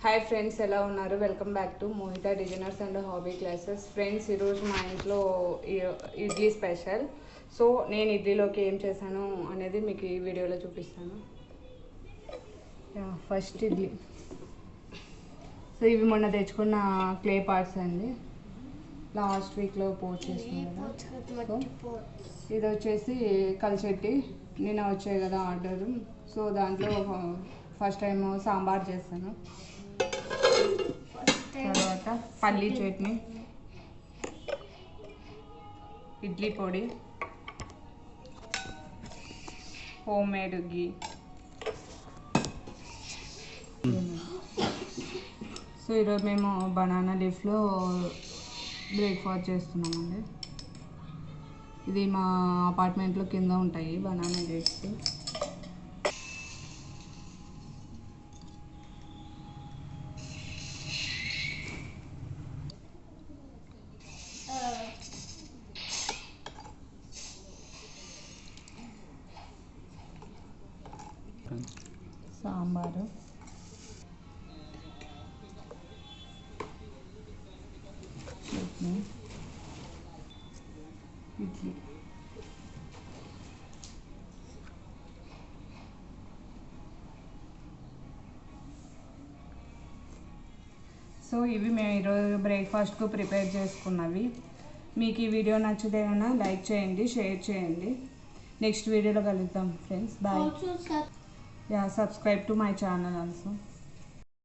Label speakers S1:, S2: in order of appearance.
S1: Hi friends, ఎలా ఉన్నారు? Welcome back to Mohita designers and hobby classes. Friends, ఈరోజు మా ఇంట్లో ఇడ్లీ స్పెషల్. సో నేను ఇడ్లీలోకి ఏం చేశాను అనేది మీకు ఈ వీడియోలో చూపిస్తాను. ఫస్ట్ ఇడ్లీ. సో ఇవి మొన్న తెచ్చుకున్న క్లే పార్ట్స్ అండి, లాస్ట్ వీక్లో పోస్ట్ చేసాను కదా. సో ఇది వచ్చేసి కలిచెట్టి నిన్న వచ్చాయి కదా ఆర్డర్. సో దాంట్లో ఫస్ట్ టైం సాంబార్ చేస్తాను, తర్వాత పల్లీ చట్నీ, ఇడ్లీ పొడి, హోమ్ మేడ్ గీ. సో ఈరోజు మేము బనానా లీఫ్లో బ్రేక్ఫాస్ట్ చేస్తున్నామండి. ఇది మా అపార్ట్మెంట్లో కింద ఉంటాయి banana leaves. Sambar, chutney, idli. So ఇవి మేము ఈరోజు బ్రేక్ఫాస్ట్కు ప్రిపేర్ చేసుకున్నవి. మీకు ఈ వీడియో నచ్చితే కన్నా లైక్ చేయండి, షేర్ చేయండి. నెక్స్ట్ వీడియోలో కలుద్దాం friends. Bye. Yeah, subscribe to my channel also.